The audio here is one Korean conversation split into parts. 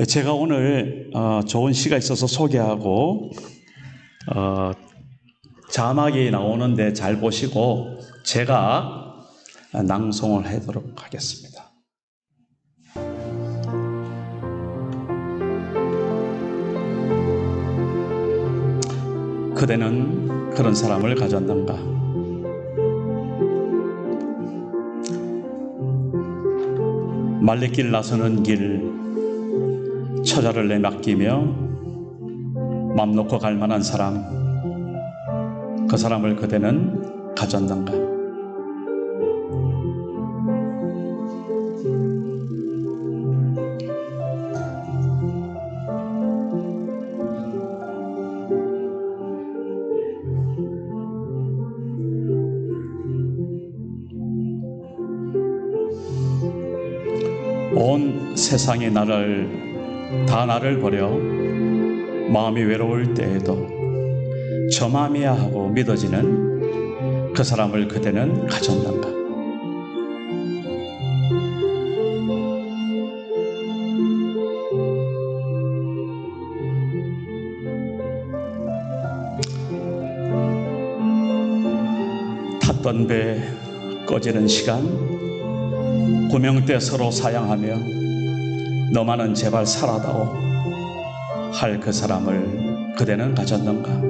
제가 오늘 좋은 시가 있어서 소개하고 자막이 나오는데 잘 보시고 제가 낭송을 하도록 하겠습니다. 그대는 그런 사람을 가졌는가? 말레길 나서는 길 처자를 내맡기며 맘 놓고 갈 만한 사람, 그 사람을 그대는 가졌는가? 온 세상이 나를 버려 마음이 외로울 때에도 저 마음이야 하고 믿어지는 그 사람을 그대는 가졌는가? 탔던 배 꺼지는 시간, 구명대 서로 사양하며 너만은 제발 살아다오 할 그 사람을 그대는 가졌는가?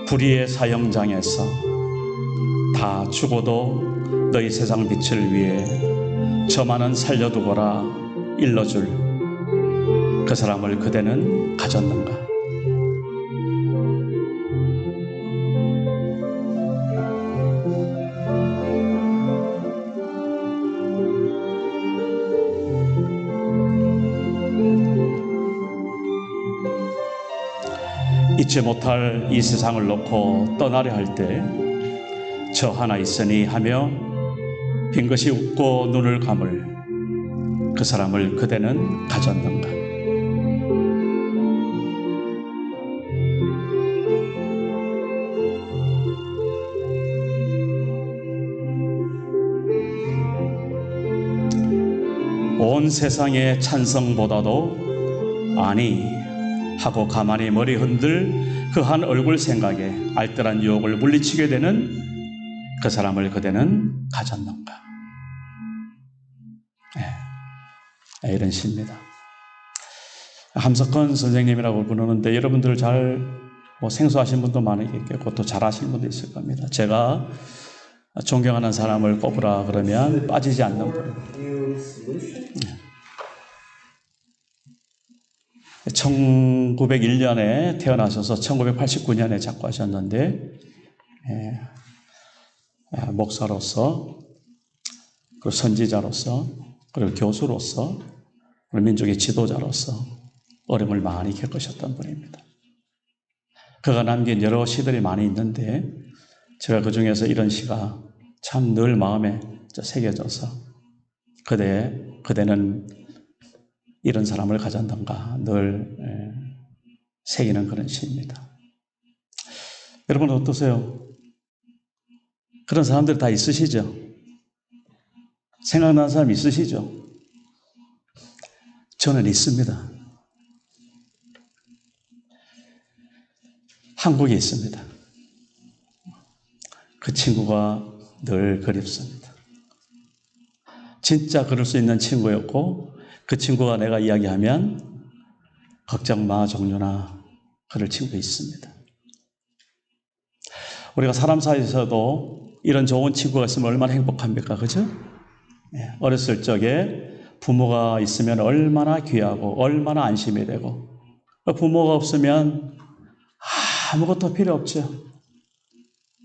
불의의 사형장에서 다 죽어도 너희 세상 빛을 위해 저만은 살려두거라 일러줄 그 사람을 그대는 가졌는가? 잊지 못할 이 세상을 놓고 떠나려 할 때 저 하나 있으니 하며 빈것이 웃고 눈을 감을 그 사람을 그대는 가졌는가? 온 세상의 찬성보다도 아니 하고 가만히 머리 흔들 그 한 얼굴 생각에 알뜰한 유혹을 물리치게 되는 그 사람을 그대는 가졌는가? 이런 시입니다. 함석헌 선생님이라고 부르는데 여러분들 잘 생소하신 분도 많겠고 또 잘 아시는 분도 있을 겁니다. 제가 존경하는 사람을 꼽으라 그러면 빠지지 않는 분입니다. 1901년에 태어나셔서 1989년에 작고하셨는데 목사로서 그리고 선지자로서 그리고 교수로서 그리고 민족의 지도자로서 어려움을 많이 겪으셨던 분입니다. 그가 남긴 여러 시들이 많이 있는데 제가 그 중에서 이런 시가 참 늘 마음에 새겨져서 그대는 이런 사람을 가졌던가 늘 새기는 그런 시입니다. 여러분 어떠세요? 그런 사람들 다 있으시죠? 생각나는 사람 있으시죠? 저는 있습니다. 한국에 있습니다. 그 친구가 늘 그립습니다. 진짜 그럴 수 있는 친구였고 그 친구가 내가 이야기하면 걱정 마 종려나 그럴 친구 있습니다. 우리가 사람 사이에서도 이런 좋은 친구가 있으면 얼마나 행복합니까? 그죠? 어렸을 적에 부모가 있으면 얼마나 귀하고 얼마나 안심이 되고 부모가 없으면 아무것도 필요 없죠.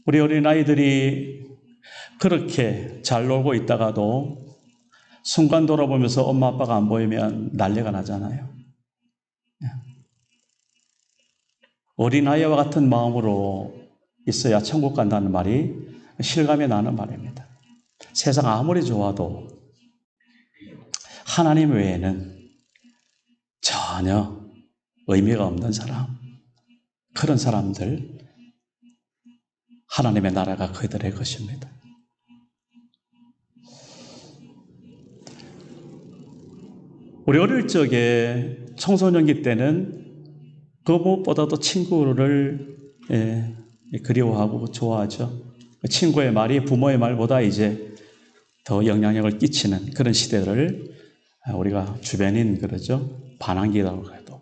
우리 어린아이들이 그렇게 잘 놀고 있다가도 순간 돌아보면서 엄마 아빠가 안 보이면 난리가 나잖아요. 어린아이와 같은 마음으로 있어야 천국 간다는 말이 실감이 나는 말입니다. 세상 아무리 좋아도 하나님 외에는 전혀 의미가 없는 사람, 그런 사람들, 하나님의 나라가 그들의 것입니다. 우리 어릴 적에 청소년기 때는 그 무엇보다도 친구를 그리워하고 좋아하죠. 친구의 말이 부모의 말보다 이제 더 영향력을 끼치는 그런 시대를 우리가 주변인 그러죠. 반항기라고 해도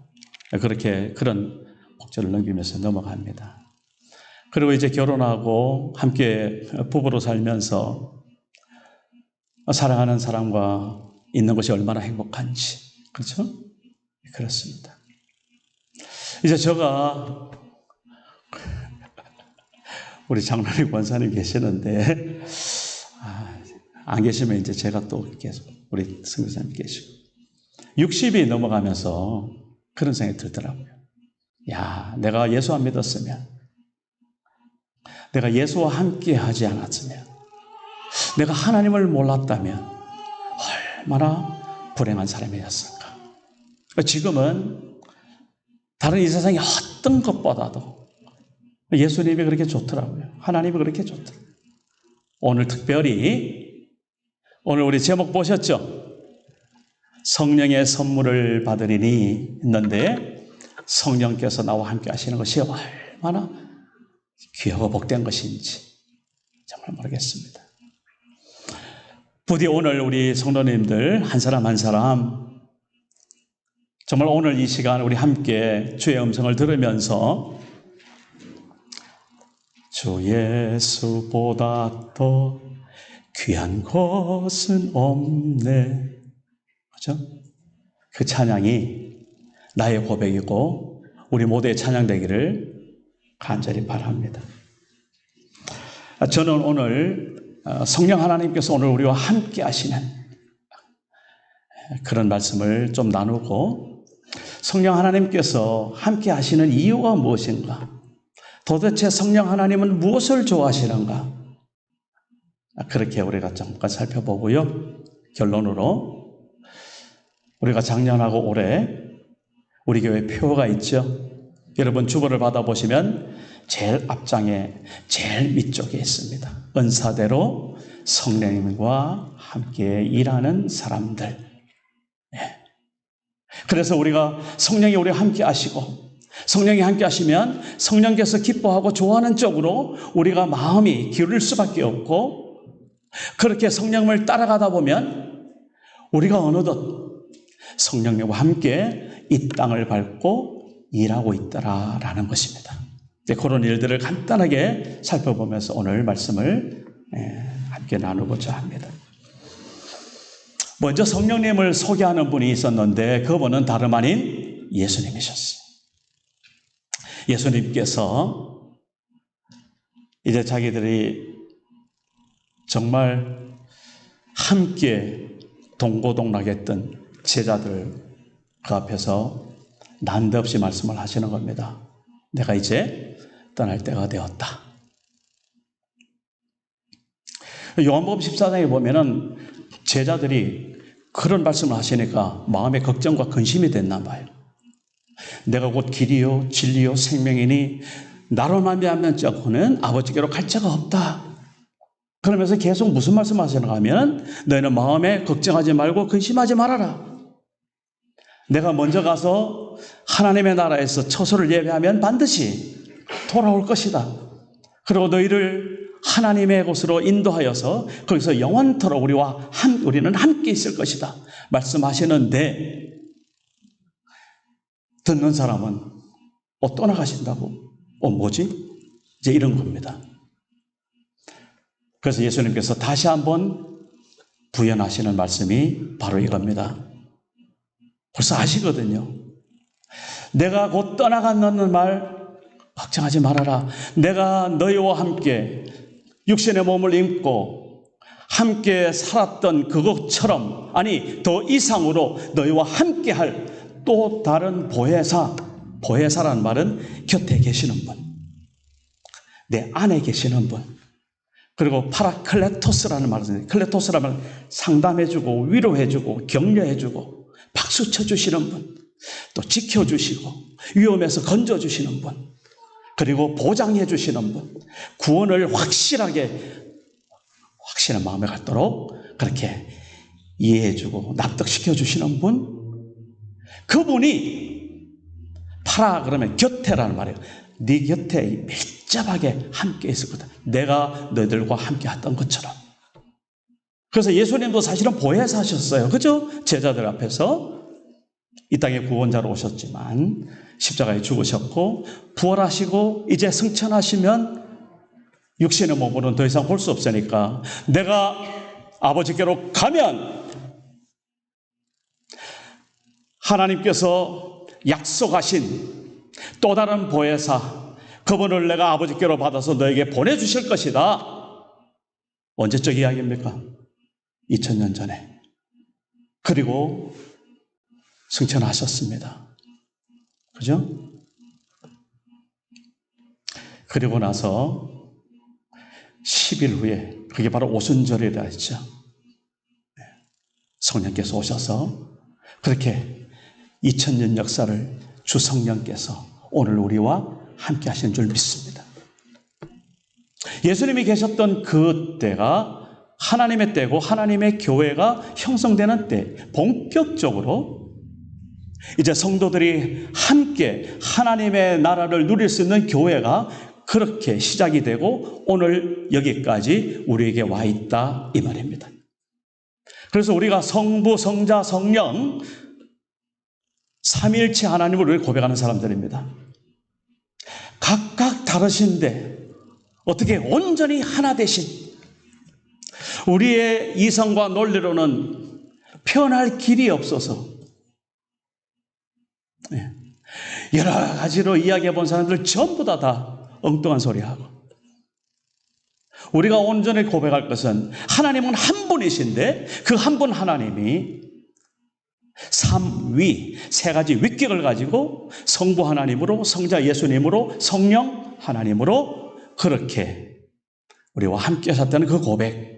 그렇게 그런 목적을 넘기면서 넘어갑니다. 그리고 이제 결혼하고 함께 부부로 살면서 사랑하는 사람과 있는 것이 얼마나 행복한지, 그렇죠? 그렇습니다. 이제 제가 우리 장로님 권사님 계시는데 안 계시면 이제 제가 또 계속 우리 선교사님 계시고 60이 넘어가면서 그런 생각이 들더라고요. 야, 내가 예수 안 믿었으면, 내가 예수와 함께 하지 않았으면, 내가 하나님을 몰랐다면 얼마나 불행한 사람이었을까. 지금은 다른 이 세상의 어떤 것보다도 예수님이 그렇게 좋더라고요. 하나님이 그렇게 좋더라고요. 오늘 특별히 오늘 우리 제목 보셨죠? 성령의 선물을 받으리니 있는데 성령께서 나와 함께 하시는 것이 얼마나 귀하고 복된 것인지 정말 모르겠습니다. 부디 오늘 우리 성도님들 한 사람 한 사람 정말 오늘 이 시간 우리 함께 주의 음성을 들으면서 주 예수보다 더 귀한 것은 없네. 그렇죠? 그 찬양이 나의 고백이고 우리 모두의 찬양 되기를 간절히 바랍니다. 저는 오늘 성령 하나님께서 오늘 우리와 함께 하시는 그런 말씀을 좀 나누고 성령 하나님께서 함께 하시는 이유가 무엇인가? 도대체 성령 하나님은 무엇을 좋아하시는가? 그렇게 우리가 잠깐 살펴보고요. 결론으로 우리가 작년하고 올해 우리 교회 표가 있죠. 여러분 주보를 받아보시면 제일 앞장에 제일 밑쪽에 있습니다. 은사대로 성령님과 함께 일하는 사람들. 그래서 우리가 성령이 우리와 함께 하시고 성령이 함께 하시면 성령께서 기뻐하고 좋아하는 쪽으로 우리가 마음이 기울일 수밖에 없고 그렇게 성령을 따라가다 보면 우리가 어느덧 성령님과 함께 이 땅을 밟고 일하고 있더라라는 것입니다. 이제 그런 일들을 간단하게 살펴보면서 오늘 말씀을 함께 나누고자 합니다. 먼저 성령님을 소개하는 분이 있었는데 그분은 다름 아닌 예수님이셨어요. 예수님께서 이제 자기들이 정말 함께 동고동락했던 제자들 그 앞에서 난데없이 말씀을 하시는 겁니다. 내가 이제 떠날 때가 되었다. 요한복음 14장에 보면은 제자들이 그런 말씀을 하시니까 마음에 걱정과 근심이 됐나 봐요. 내가 곧 길이요 진리요 생명이니 나로 말미암는 자고는 아버지께로 갈 자가 없다. 그러면서 계속 무슨 말씀을 하시는가 하면 너희는 마음에 걱정하지 말고 근심하지 말아라. 내가 먼저 가서 하나님의 나라에서 처소를 예배하면 반드시 돌아올 것이다. 그리고 너희를 하나님의 곳으로 인도하여서 거기서 영원토록 우리는 함께 있을 것이다. 말씀하시는데 듣는 사람은 떠나가신다고? 뭐지? 이제 이런 겁니다. 그래서 예수님께서 다시 한번 부연하시는 말씀이 바로 이겁니다. 벌써 아시거든요. 내가 곧 떠나간다는 말 걱정하지 말아라. 내가 너희와 함께 육신의 몸을 입고 함께 살았던 그것처럼 아니 더 이상으로 너희와 함께 할 또 다른 보혜사라는 말은 곁에 계시는 분, 내 안에 계시는 분, 그리고 파라클레토스라는 말은 클레토스라는 말은 상담해주고 위로해주고 격려해주고 박수 쳐주시는 분, 또 지켜주시고 위험에서 건져주시는 분, 그리고 보장해 주시는 분, 구원을 확실한 마음에 갖도록 그렇게 이해해주고 납득시켜 주시는 분, 그분이 파라 그러면 곁에라는 말이에요. 네 곁에 밀접하게 함께 있었거든. 내가 너희들과 함께 했던 것처럼. 그래서 예수님도 사실은 보혜사 하셨어요. 그죠? 제자들 앞에서 이 땅에 구원자로 오셨지만 십자가에 죽으셨고 부활하시고 이제 승천하시면 육신의 몸으로는 더 이상 볼 수 없으니까 내가 아버지께로 가면 하나님께서 약속하신 또 다른 보혜사, 그분을 내가 아버지께로 받아서 너에게 보내주실 것이다. 언제적 이야기입니까? 2000년 전에. 그리고 승천하셨습니다. 그죠? 그리고 나서 10일 후에, 그게 바로 오순절이라 했죠. 성령께서 오셔서 그렇게 2000년 역사를 주 성령께서 오늘 우리와 함께 하시는 줄 믿습니다. 예수님이 계셨던 그 때가 하나님의 때고 하나님의 교회가 형성되는 때, 본격적으로 이제 성도들이 함께 하나님의 나라를 누릴 수 있는 교회가 그렇게 시작이 되고 오늘 여기까지 우리에게 와 있다 이 말입니다. 그래서 우리가 성부, 성자, 성령 삼위일체 하나님을 우리 고백하는 사람들입니다. 각각 다르신데 어떻게 온전히 하나 되신, 우리의 이성과 논리로는 표현할 길이 없어서 여러 가지로 이야기해 본 사람들 전부 다 엉뚱한 소리하고, 우리가 온전히 고백할 것은 하나님은 한 분이신데 그 한 분 하나님이 삼위, 세 가지 위격을 가지고 성부 하나님으로, 성자 예수님으로, 성령 하나님으로 그렇게 우리와 함께 하셨다는 그 고백.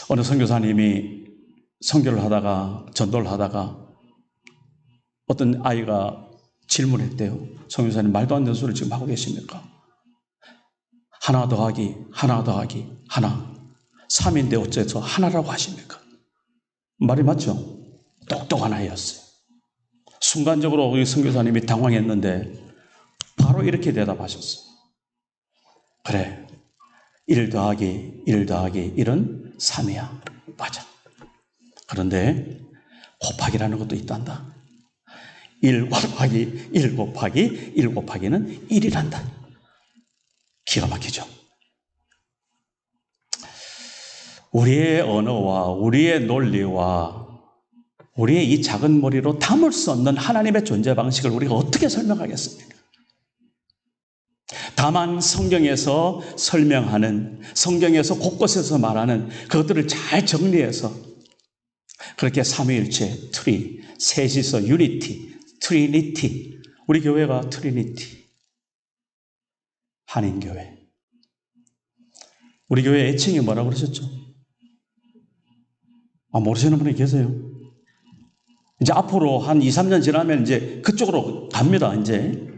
어느 선교사님이 선교를 하다가, 전도를 하다가 어떤 아이가 질문했대요. 선교사님, 말도 안 되는 소리를 지금 하고 계십니까? 하나 더하기 하나 더하기 하나, 3인데 어째서 하나라고 하십니까? 말이 맞죠? 똑똑한 아이였어요. 순간적으로 우리 선교사님이 당황했는데 바로 이렇게 대답하셨어요. 그래, 1 더하기 1 더하기 1은 3이야. 맞아. 그런데 곱하기라는 것도 있단다. 1 곱하기 1 곱하기 1 곱하기는 1이란다. 기가 막히죠? 우리의 언어와 우리의 논리와 우리의 이 작은 머리로 담을 수 없는 하나님의 존재 방식을 우리가 어떻게 설명하겠습니까? 다만 성경에서 설명하는, 성경에서 곳곳에서 말하는 그것들을 잘 정리해서 그렇게 삼위일체, 트리, 셋이서 유니티, 트리니티, 우리 교회가 트리니티, 한인교회. 우리 교회 애칭이 뭐라고 그러셨죠? 모르시는 분이 계세요? 이제 앞으로 한 2, 3년 지나면 이제 그쪽으로 갑니다, 이제.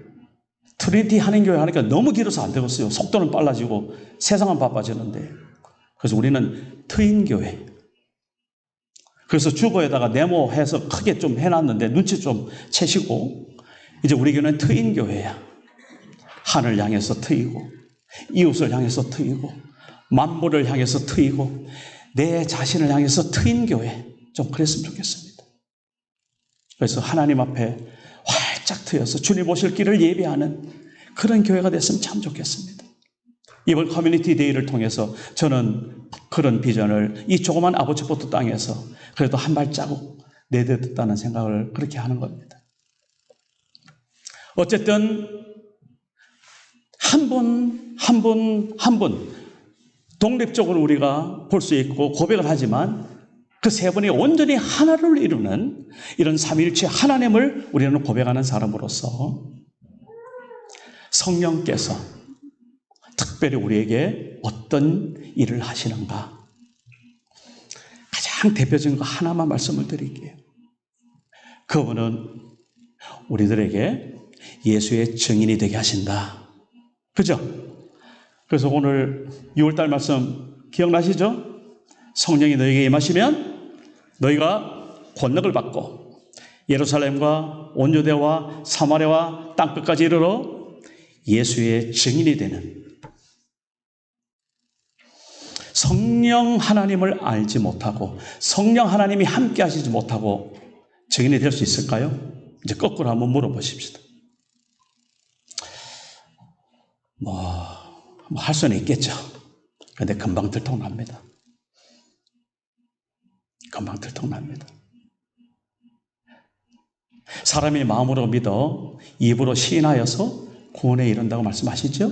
트리니티 한인교회 하니까 너무 길어서 안 되겠어요. 속도는 빨라지고 세상은 바빠지는데. 그래서 우리는 트윈교회. 그래서 주보에다가 네모해서 크게 좀 해놨는데 눈치 좀 채시고, 이제 우리 교회는 트윈교회야. 하늘 향해서 트이고, 이웃을 향해서 트이고, 만물을 향해서 트이고, 내 자신을 향해서 트인 교회, 좀 그랬으면 좋겠습니다. 그래서 하나님 앞에 활짝 트여서 주님 오실 길을 예비하는 그런 교회가 됐으면 참 좋겠습니다. 이번 커뮤니티 데이를 통해서 저는 그런 비전을 이 조그만 아버지포트 땅에서 그래도 한 발자국 내딛었다는 생각을 그렇게 하는 겁니다. 어쨌든 한 분 독립적으로 우리가 볼 수 있고 고백을 하지만 그 세 분이 온전히 하나를 이루는 이런 삼위일체 하나님을 우리는 고백하는 사람으로서 성령께서 특별히 우리에게 어떤 일을 하시는가, 가장 대표적인 거 하나만 말씀을 드릴게요. 그분은 우리들에게 예수의 증인이 되게 하신다. 그죠? 그래서 오늘 6월달 말씀 기억나시죠? 성령이 너에게 임하시면 너희가 권능을 받고 예루살렘과 온 유대와 사마리아와 땅끝까지 이르러 예수의 증인이 되는, 성령 하나님을 알지 못하고 성령 하나님이 함께 하시지 못하고 증인이 될 수 있을까요? 이제 거꾸로 한번 물어보십시다. 할 수는 있겠죠. 그런데 금방 들통납니다. 금방 들통납니다. 사람이 마음으로 믿어 입으로 시인하여서 구원에 이른다고 말씀하시죠?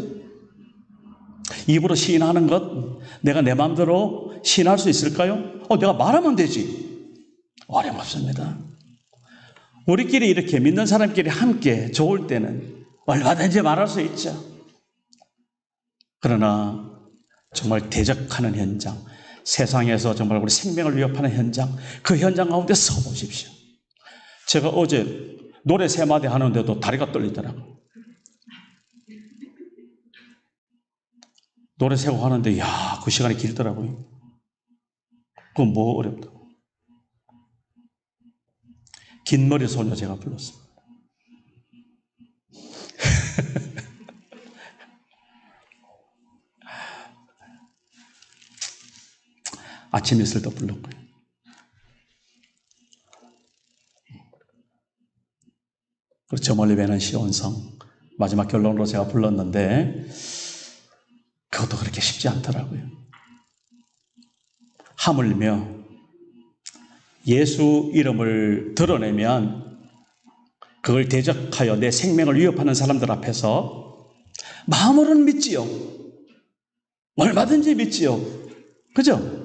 입으로 시인하는 것, 내가 내 마음대로 시인할 수 있을까요? 내가 말하면 되지. 어림없습니다. 우리끼리 이렇게 믿는 사람끼리 함께 좋을 때는 얼마든지 말할 수 있죠. 그러나 정말 대적하는 현장, 세상에서 정말 우리 생명을 위협하는 현장, 그 현장 가운데 서보십시오. 제가 어제 노래 3마디 하는데도 다리가 떨리더라고요. 노래 3곡 하는데 그 시간이 길더라고요. 그건 뭐 어렵다고. 긴 머리 소녀 제가 불렀습니다. 아침 이슬도 불렀고요. 그리고 저 멀리 배는 시온성 마지막 결론으로 제가 불렀는데 그것도 그렇게 쉽지 않더라고요. 하물며 예수 이름을 드러내면 그걸 대적하여 내 생명을 위협하는 사람들 앞에서 마음으로는 믿지요. 얼마든지 믿지요. 그죠?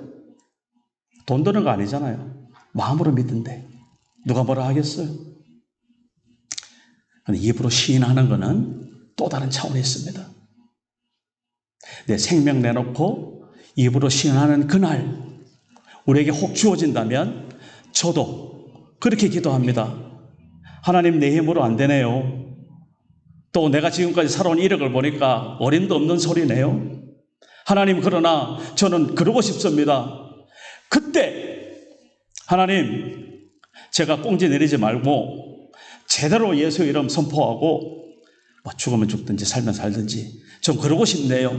돈 드는 거 아니잖아요. 마음으로 믿는데 누가 뭐라 하겠어요? 입으로 시인하는 거는 또 다른 차원이 있습니다. 내 생명 내놓고 입으로 시인하는 그날 우리에게 혹 주어진다면 저도 그렇게 기도합니다. 하나님, 내 힘으로 안 되네요. 또 내가 지금까지 살아온 이력을 보니까 어림도 없는 소리네요. 하나님, 그러나 저는 그러고 싶습니다. 그때 하나님, 제가 꽁지 내리지 말고 제대로 예수 이름 선포하고 죽으면 죽든지 살면 살든지 좀 그러고 싶네요.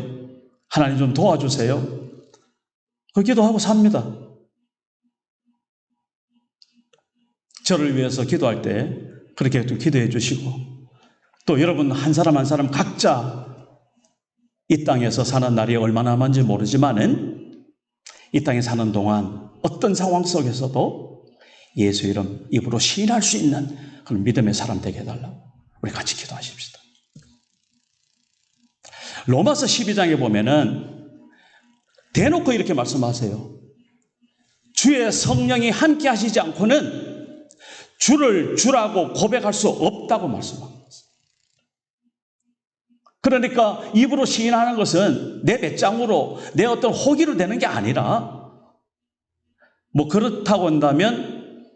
하나님 좀 도와주세요. 그 기도하고 삽니다. 저를 위해서 기도할 때 그렇게 좀 기도해 주시고, 또 여러분 한 사람 한 사람 각자 이 땅에서 사는 날이 얼마나 남은지 모르지만은 이 땅에 사는 동안 어떤 상황 속에서도 예수 이름 입으로 시인할 수 있는 그런 믿음의 사람 되게 해달라고 우리 같이 기도하십시다. 로마서 12장에 보면은 대놓고 이렇게 말씀하세요. 주의 성령이 함께 하시지 않고는 주를 주라고 고백할 수 없다고 말씀합니다. 그러니까 입으로 시인하는 것은 내 배짱으로 내 어떤 호기로 되는 게 아니라, 그렇다고 한다면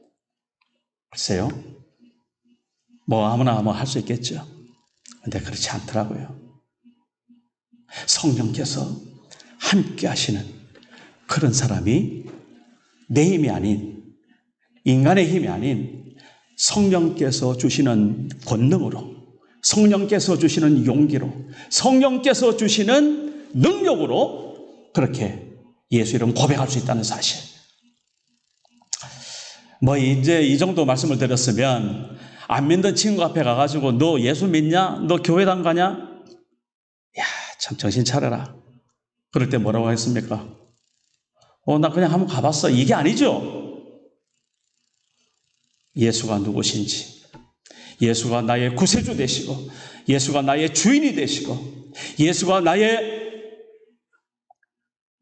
글쎄요, 아무나 할 수 있겠죠. 근데 그렇지 않더라고요. 성령께서 함께 하시는 그런 사람이 내 힘이 아닌, 인간의 힘이 아닌 성령께서 주시는 권능으로, 성령께서 주시는 용기로, 성령께서 주시는 능력으로 그렇게 예수 이름 고백할 수 있다는 사실. 이제 이 정도 말씀을 드렸으면 안 믿는 친구 앞에 가가지고 너 예수 믿냐? 너 교회당 가냐? 야, 참 정신 차려라. 그럴 때 뭐라고 하겠습니까? 나 그냥 한번 가봤어. 이게 아니죠. 예수가 누구신지, 예수가 나의 구세주 되시고, 예수가 나의 주인이 되시고, 예수가 나의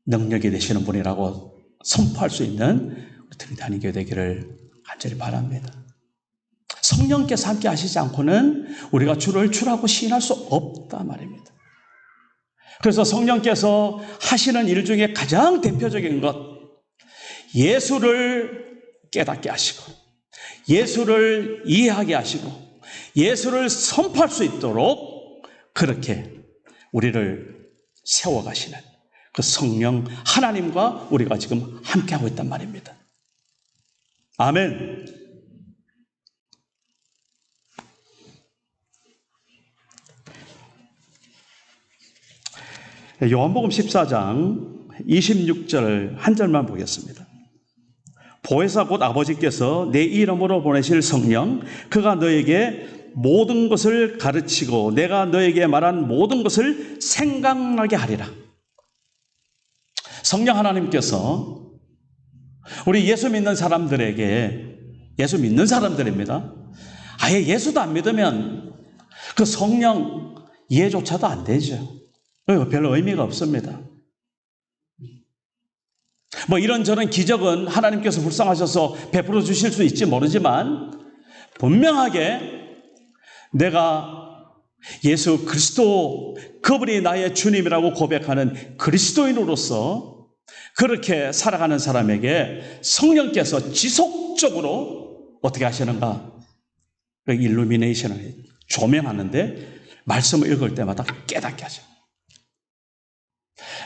능력이 되시는 분이라고 선포할 수 있는 우리 트리니티 한인교회 되기를 간절히 바랍니다. 성령께서 함께 하시지 않고는 우리가 주를 주라고 시인할 수 없다 말입니다. 그래서 성령께서 하시는 일 중에 가장 대표적인 것, 예수를 깨닫게 하시고 예수를 이해하게 하시고 예수를 선포할 수 있도록 그렇게 우리를 세워가시는 그 성령 하나님과 우리가 지금 함께하고 있단 말입니다. 아멘. 요한복음 14장 26절 한 절만 보겠습니다. 보혜사 곧 아버지께서 내 이름으로 보내실 성령, 그가 너에게 모든 것을 가르치고 내가 너에게 말한 모든 것을 생각나게 하리라. 성령 하나님께서 우리 예수 믿는 사람들에게, 예수 믿는 사람들입니다. 아예 예수도 안 믿으면 그 성령 이해조차도 안 되죠. 별로 의미가 없습니다. 뭐 이런저런 기적은 하나님께서 불쌍하셔서 베풀어 주실 수 있지 모르지만 분명하게 내가 예수 그리스도, 그분이 나의 주님이라고 고백하는 그리스도인으로서 그렇게 살아가는 사람에게 성령께서 지속적으로 어떻게 하시는가? 일루미네이션을 조명하는데 말씀을 읽을 때마다 깨닫게 하죠.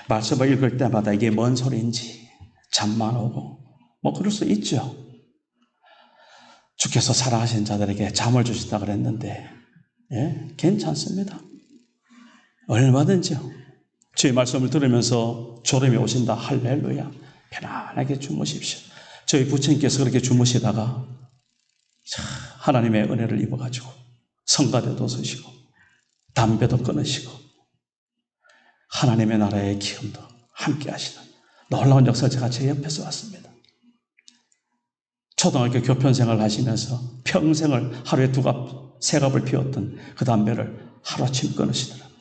말씀을 읽을 때마다 이게 뭔 소리인지 잠만 오고 뭐 그럴 수 있죠. 주께서 사랑하신 자들에게 잠을 주신다 그랬는데 괜찮습니다. 얼마든지요. 주의 말씀을 들으면서 졸음이 오신다. 할렐루야. 편안하게 주무십시오. 저희 부처님께서 그렇게 주무시다가 하나님의 은혜를 입어가지고 성가대도 서시고 담배도 끊으시고 하나님의 나라의 기름도 함께 하시는 놀라운 역사를 제가 제 옆에서 봤습니다. 초등학교 교편생활 하시면서 평생을 하루에 2갑, 3갑을 피웠던 그 담배를 하루아침 끊으시더라고요.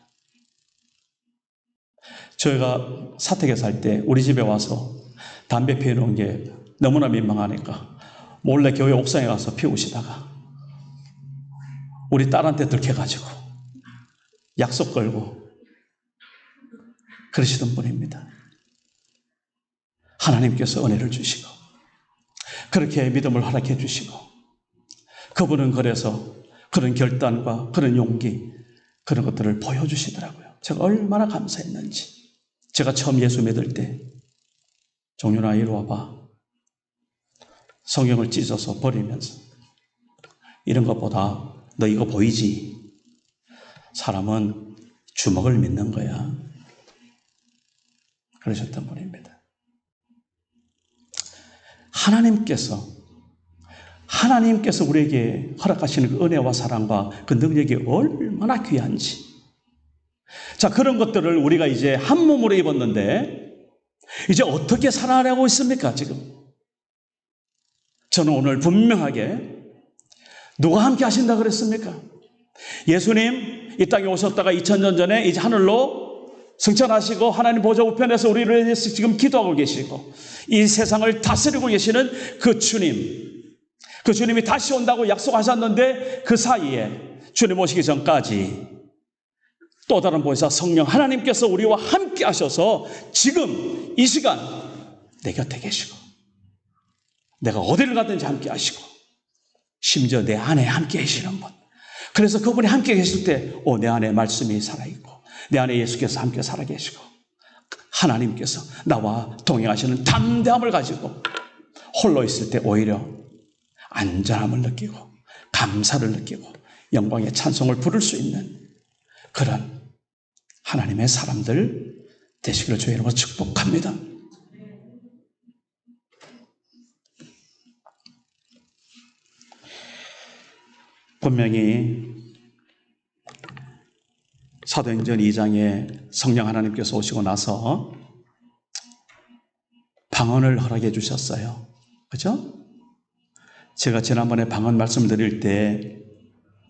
저희가 사택에 살 때 우리 집에 와서 담배 피워놓은 게 너무나 민망하니까 몰래 교회 옥상에 가서 피우시다가 우리 딸한테 들켜가지고 약속 걸고 그러시던 분입니다. 하나님께서 은혜를 주시고 그렇게 믿음을 허락해 주시고 그분은 그래서 그런 결단과 그런 용기 그런 것들을 보여주시더라고요. 제가 얼마나 감사했는지. 제가 처음 예수 믿을 때 종윤아 이리 와봐. 성경을 찢어서 버리면서 이런 것보다 너 이거 보이지? 사람은 주먹을 믿는 거야. 그러셨던 분입니다. 하나님께서 우리에게 허락하시는 그 은혜와 사랑과 그 능력이 얼마나 귀한지. 자, 그런 것들을 우리가 이제 한 몸으로 입었는데 이제 어떻게 살아가고 있습니까, 지금? 저는 오늘 분명하게 누가 함께 하신다 그랬습니까? 예수님 이 땅에 오셨다가 2000년 전에 이제 하늘로 승천하시고 하나님 보좌 우편에서 우리를 위해서 지금 기도하고 계시고 이 세상을 다스리고 계시는 그 주님이 다시 온다고 약속하셨는데 그 사이에 주님 오시기 전까지 또 다른 보혜사 성령 하나님께서 우리와 함께 하셔서 지금 이 시간 내 곁에 계시고 내가 어디를 가든지 함께 하시고 심지어 내 안에 함께 계시는 분. 그래서 그분이 함께 계실 때 내 안에 말씀이 살아있고 내 안에 예수께서 함께 살아계시고 하나님께서 나와 동행하시는 담대함을 가지고 홀로 있을 때 오히려 안전함을 느끼고 감사를 느끼고 영광의 찬송을 부를 수 있는 그런 하나님의 사람들 되시기를 주의 이름으로 축복합니다. 분명히 사도행전 2장에 성령 하나님께서 오시고 나서 방언을 허락해 주셨어요. 그죠? 제가 지난번에 방언 말씀드릴 때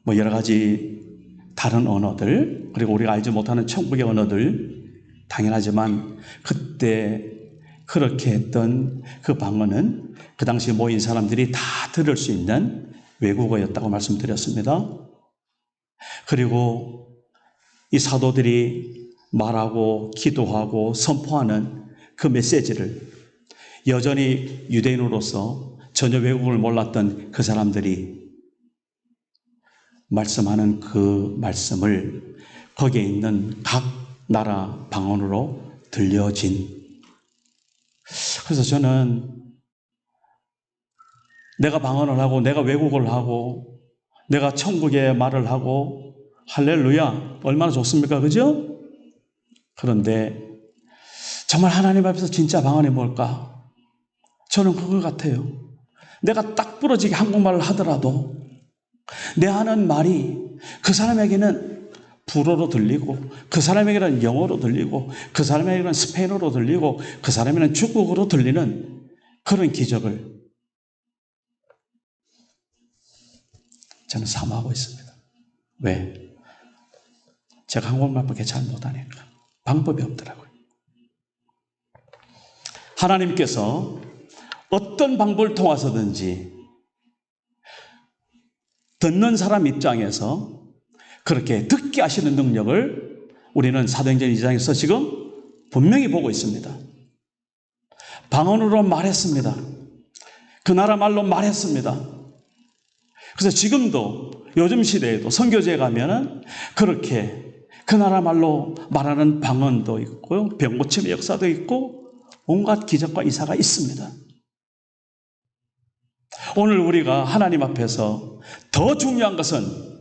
뭐 여러 가지 다른 언어들 그리고 우리가 알지 못하는 천국의 언어들 당연하지만 그때 그렇게 했던 그 방언은 그 당시 모인 사람들이 다 들을 수 있는 외국어였다고 말씀드렸습니다. 그리고 이 사도들이 말하고 기도하고 선포하는 그 메시지를 여전히 유대인으로서 전혀 외국을 몰랐던 그 사람들이 말씀하는 그 말씀을 거기에 있는 각 나라 방언으로 들려진. 그래서 저는 내가 방언을 하고 내가 외국어를 하고 내가 천국의 말을 하고 할렐루야 얼마나 좋습니까? 그죠? 그런데 정말 하나님 앞에서 진짜 방언이 뭘까? 저는 그거 같아요. 내가 딱 부러지게 한국말을 하더라도 내 하는 말이 그 사람에게는 불어로 들리고 그 사람에게는 영어로 들리고 그 사람에게는 스페인어로 들리고 그 사람에게는 중국어로 들리는 그런 기적을 저는 사모하고 있습니다. 왜? 제가 한국말밖에 잘 못하니까. 방법이 없더라고요. 하나님께서 어떤 방법을 통해서든지 듣는 사람 입장에서 그렇게 듣게 하시는 능력을 우리는 사도행전 2장에서 지금 분명히 보고 있습니다. 방언으로 말했습니다. 그 나라 말로 말했습니다. 그래서 지금도 요즘 시대에도 선교지에 가면은 그렇게 그 나라 말로 말하는 방언도 있고요. 병 고침의 역사도 있고 온갖 기적과 이사가 있습니다. 오늘 우리가 하나님 앞에서 더 중요한 것은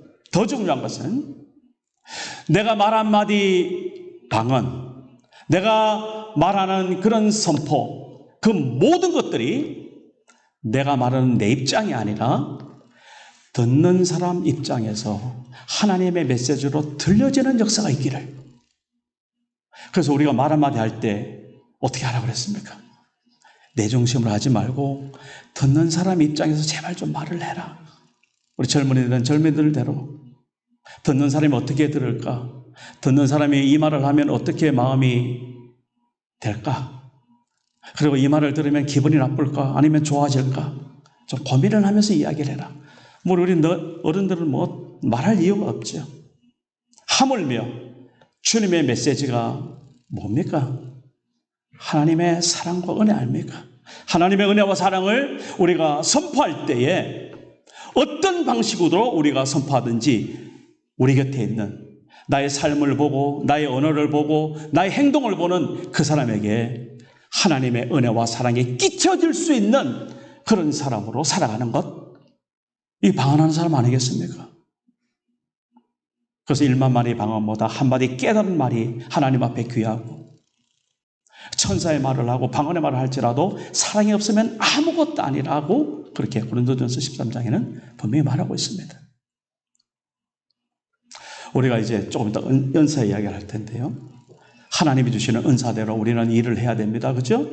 내가 말 한마디 방언, 내가 말하는 그런 선포, 그 모든 것들이 내가 말하는 내 입장이 아니라 듣는 사람 입장에서 하나님의 메시지로 들려지는 역사가 있기를. 그래서 우리가 말 한마디 할 때 어떻게 하라고 그랬습니까? 내 중심으로 하지 말고 듣는 사람 입장에서 제발 좀 말을 해라. 우리 젊은이들은 젊은이들대로 듣는 사람이 어떻게 들을까? 듣는 사람이 이 말을 하면 어떻게 마음이 될까? 그리고 이 말을 들으면 기분이 나쁠까? 아니면 좋아질까? 좀 고민을 하면서 이야기를 해라. 우리 어른들은 뭐 말할 이유가 없죠. 하물며 주님의 메시지가 뭡니까? 하나님의 사랑과 은혜 아닙니까? 하나님의 은혜와 사랑을 우리가 선포할 때에 어떤 방식으로 우리가 선포하든지 우리 곁에 있는 나의 삶을 보고 나의 언어를 보고 나의 행동을 보는 그 사람에게 하나님의 은혜와 사랑이 끼쳐질 수 있는 그런 사람으로 살아가는 것, 이 방언하는 사람 아니겠습니까? 그래서 1만 마리 방언보다 한마디 깨달은 말이 하나님 앞에 귀하고 천사의 말을 하고 방언의 말을 할지라도 사랑이 없으면 아무것도 아니라고 그렇게 고린도전서 13장에는 분명히 말하고 있습니다. 우리가 이제 조금 이따 은사 이야기를 할 텐데요. 하나님이 주시는 은사대로 우리는 일을 해야 됩니다. 그렇죠?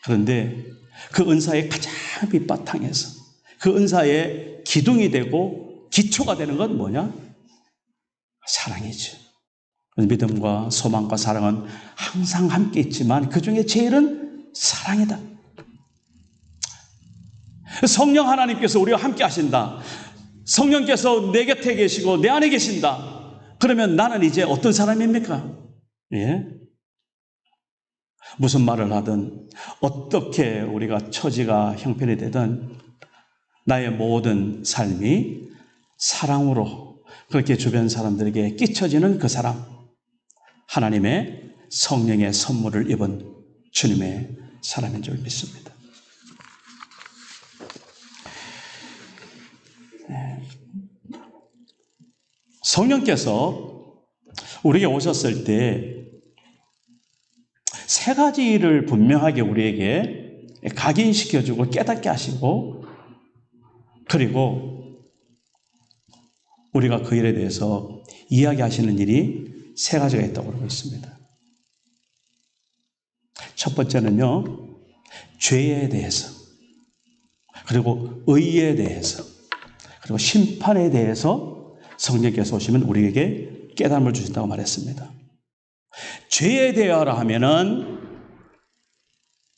그런데 그 은사의 가장 밑바탕에서 그 은사의 기둥이 되고 기초가 되는 건 뭐냐? 사랑이죠. 믿음과 소망과 사랑은 항상 함께 있지만 그 중에 제일은 사랑이다. 성령 하나님께서 우리와 함께 하신다. 성령께서 내 곁에 계시고 내 안에 계신다. 그러면 나는 이제 어떤 사람입니까? 예? 무슨 말을 하든 어떻게 우리가 처지가 형편이 되든 나의 모든 삶이 사랑으로 그렇게 주변 사람들에게 끼쳐지는 그 사람, 하나님의 성령의 선물을 입은 주님의 사람인 줄 믿습니다. 성령께서 우리에게 오셨을 때 세 가지를 분명하게 우리에게 각인시켜주고 깨닫게 하시고, 그리고 우리가 그 일에 대해서 이야기하시는 일이 세 가지가 있다고 그러고 있습니다. 첫 번째는요, 죄에 대해서, 그리고 의에 대해서, 그리고 심판에 대해서 성령께서 오시면 우리에게 깨달음을 주신다고 말했습니다. 죄에 대하라 하면은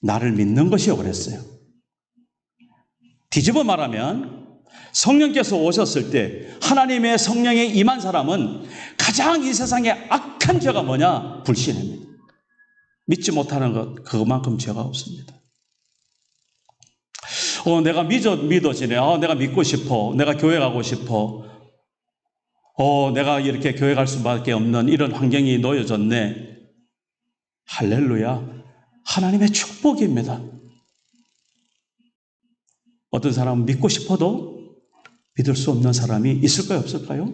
나를 믿는 것이요 그랬어요. 뒤집어 말하면 성령께서 오셨을 때 하나님의 성령에 임한 사람은 가장 이 세상에 악한 죄가 뭐냐? 불신입니다. 믿지 못하는 것, 그것만큼 죄가 없습니다. 내가 믿어지네. 내가 믿고 싶어. 내가 교회 가고 싶어. 내가 이렇게 교회 갈 수밖에 없는 이런 환경이 놓여졌네. 할렐루야. 하나님의 축복입니다. 어떤 사람은 믿고 싶어도 믿을 수 없는 사람이 있을까요, 없을까요?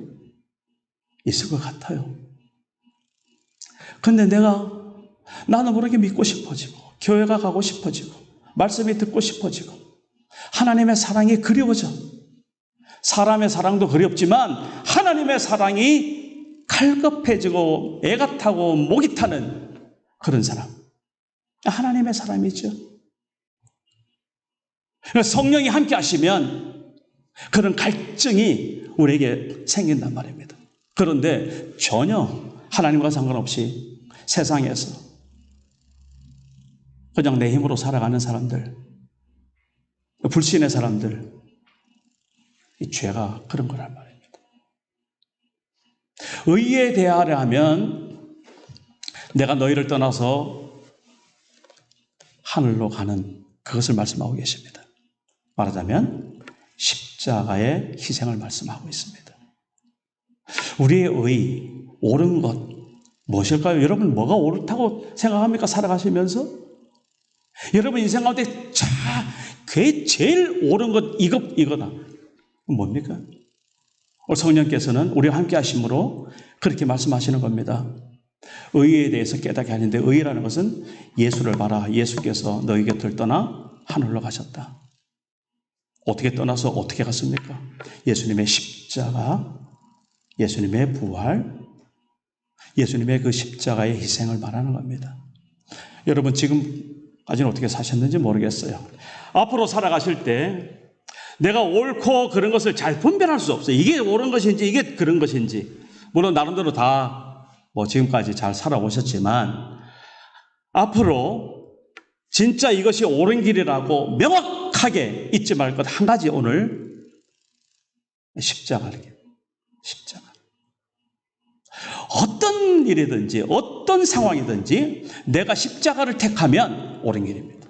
있을 것 같아요. 근데 나는 모르게 믿고 싶어지고, 교회가 가고 싶어지고, 말씀이 듣고 싶어지고, 하나님의 사랑이 그리워져. 사람의 사랑도 그리웠지만 하나님의 사랑이 갈급해지고 애가 타고 목이 타는 그런 사람. 하나님의 사람이죠. 성령이 함께 하시면 그런 갈증이 우리에게 생긴단 말입니다. 그런데 전혀 하나님과 상관없이 세상에서 그냥 내 힘으로 살아가는 사람들, 불신의 사람들, 이 죄가 그런 거란 말입니다. 의에 대하려 하면 내가 너희를 떠나서 하늘로 가는 그것을 말씀하고 계십니다. 말하자면 십자가의 희생을 말씀하고 있습니다. 우리의 의, 옳은 것 무엇일까요? 여러분 뭐가 옳다고 생각합니까? 살아가시면서? 여러분 인생 가운데 제일 옳은 것 이거다. 뭡니까? 오늘 성령께서는 우리와 함께 하심으로 그렇게 말씀하시는 겁니다. 의에 대해서 깨닫게 하는데 의라는 것은 예수를 봐라. 예수께서 너희 곁을 떠나 하늘로 가셨다. 어떻게 떠나서 어떻게 갔습니까? 예수님의 십자가, 예수님의 부활, 예수님의 그 십자가의 희생을 말하는 겁니다. 여러분 지금까지는 어떻게 사셨는지 모르겠어요. 앞으로 살아가실 때 내가 옳고 그런 것을 잘 분별할 수 없어요. 이게 옳은 것인지 이게 그런 것인지. 물론 나름대로 다 지금까지 잘 살아오셨지만 앞으로 진짜 이것이 옳은 길이라고 명확하게 잊지 말 것 한 가지 오늘 십자가. 어떤 일이든지 어떤 상황이든지 내가 십자가를 택하면 옳은 길입니다.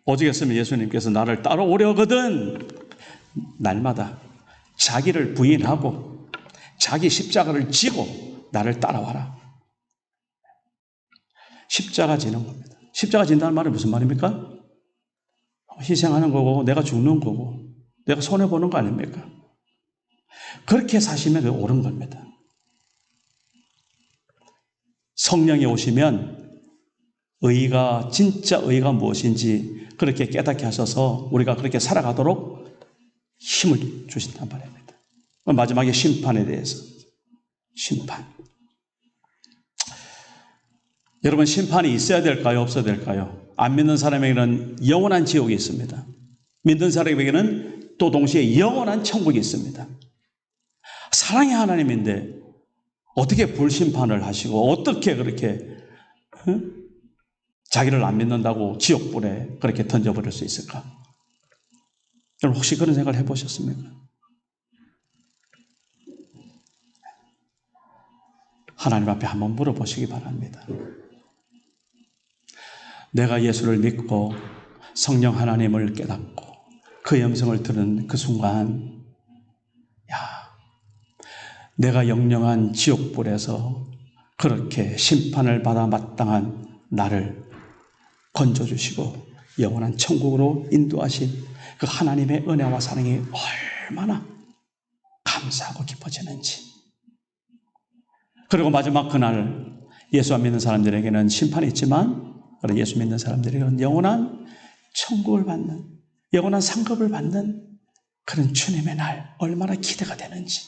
오직했으면 예수님께서 나를 따라오려거든 날마다 자기를 부인하고 자기 십자가를 지고 나를 따라와라. 십자가 지는 겁니다. 십자가 진다는 말은 무슨 말입니까? 희생하는 거고 내가 죽는 거고 내가 손해보는 거 아닙니까? 그렇게 사시면 옳은 겁니다. 성령이 오시면 진짜 의가 무엇인지 그렇게 깨닫게 하셔서 우리가 그렇게 살아가도록 힘을 주신단 말입니다. 마지막에 심판에 대해서. 심판. 여러분 심판이 있어야 될까요? 없어야 될까요? 안 믿는 사람에게는 영원한 지옥이 있습니다. 믿는 사람에게는 또 동시에 영원한 천국이 있습니다. 사랑의 하나님인데 어떻게 불심판을 하시고 어떻게 그렇게 자기를 안 믿는다고 지옥불에 그렇게 던져버릴 수 있을까? 여러분 혹시 그런 생각을 해보셨습니까? 하나님 앞에 한번 물어보시기 바랍니다. 내가 예수를 믿고 성령 하나님을 깨닫고 그 음성을 들은 그 순간 내가 영영한 지옥불에서 그렇게 심판을 받아 마땅한 나를 건져주시고 영원한 천국으로 인도하신 그 하나님의 은혜와 사랑이 얼마나 감사하고 깊어지는지. 그리고 마지막 그날 예수 안 믿는 사람들에게는 심판이 있지만 예수 믿는 사람들에게는 영원한 천국을 받는, 영원한 상급을 받는 그런 주님의 날 얼마나 기대가 되는지.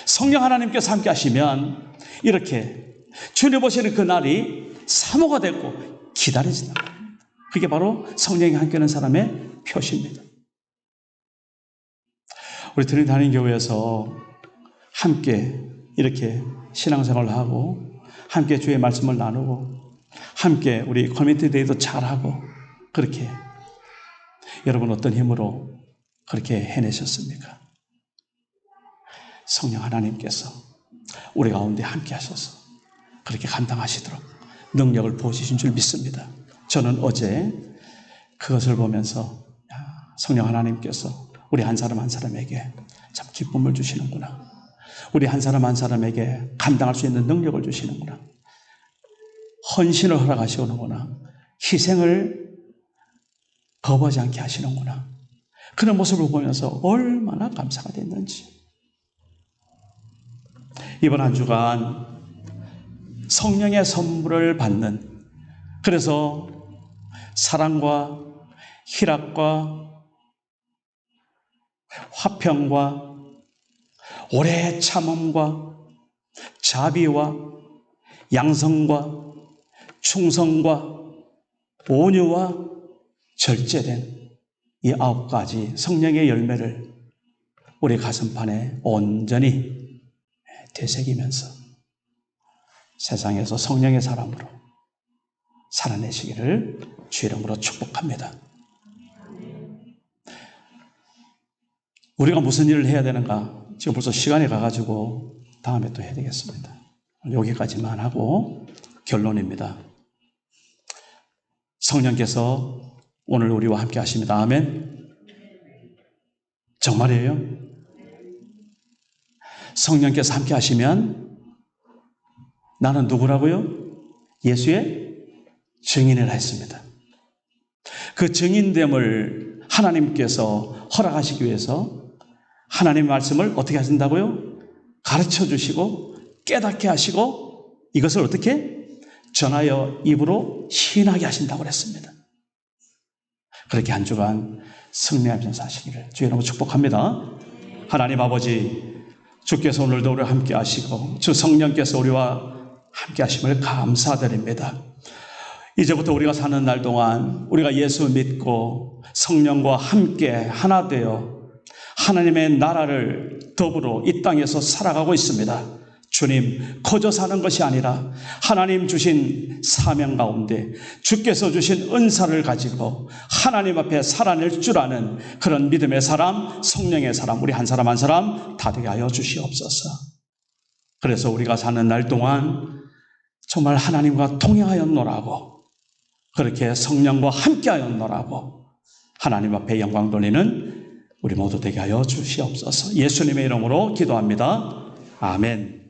성령 하나님께서 함께 하시면 이렇게 주님 오시는 그 날이 사모가 되고 기다려진다. 그게 바로 성령이 함께하는 사람의 표시입니다. 우리 트리니티 한인교회에서 함께 이렇게 신앙생활을 하고 함께 주의 말씀을 나누고 함께 우리 커뮤니티 데이도 잘하고 그렇게 여러분 어떤 힘으로 그렇게 해내셨습니까? 성령 하나님께서 우리 가운데 함께 하셔서 그렇게 감당하시도록 능력을 부어주신 줄 믿습니다. 저는 어제 그것을 보면서 성령 하나님께서 우리 한 사람 한 사람에게 참 기쁨을 주시는구나. 우리 한 사람 한 사람에게 감당할 수 있는 능력을 주시는구나. 헌신을 허락하시는구나. 희생을 거부하지 않게 하시는구나. 그런 모습을 보면서 얼마나 감사가 됐는지. 이번 한 주간 성령의 선물을 받는, 그래서 사랑과 희락과 화평과 오래 참음과 자비와 양성과 충성과 온유와 절제된 이 9가지 성령의 열매를 우리 가슴판에 온전히 되새기면서 세상에서 성령의 사람으로 살아내시기를 주 이름으로 축복합니다. 우리가 무슨 일을 해야 되는가? 지금 벌써 시간이 가가지고 다음에 또 해야 되겠습니다. 여기까지만 하고 결론입니다. 성령께서 오늘 우리와 함께 하십니다. 아멘. 정말이에요? 성령께서 함께 하시면 나는 누구라고요? 예수의 증인이라 했습니다. 그 증인됨을 하나님께서 허락하시기 위해서 하나님의 말씀을 어떻게 하신다고요? 가르쳐 주시고 깨닫게 하시고 이것을 어떻게? 전하여 입으로 시인하게 하신다고 그랬습니다. 그렇게 한 주간 승리하면서 사시기를 주의 이름으로 축복합니다. 하나님 아버지, 주께서 오늘도 우리와 함께 하시고 주 성령께서 우리와 함께 하심을 감사드립니다. 이제부터 우리가 사는 날 동안 우리가 예수 믿고 성령과 함께 하나 되어 하나님의 나라를 더불어 이 땅에서 살아가고 있습니다. 주님, 거저 사는 것이 아니라 하나님 주신 사명 가운데 주께서 주신 은사를 가지고 하나님 앞에 살아낼 줄 아는 그런 믿음의 사람, 성령의 사람, 우리 한 사람 한 사람 다 되게 하여 주시옵소서. 그래서 우리가 사는 날 동안 정말 하나님과 동행하였노라고, 그렇게 성령과 함께하였노라고 하나님 앞에 영광 돌리는 우리 모두 되게 하여 주시옵소서. 예수님의 이름으로 기도합니다. 아멘.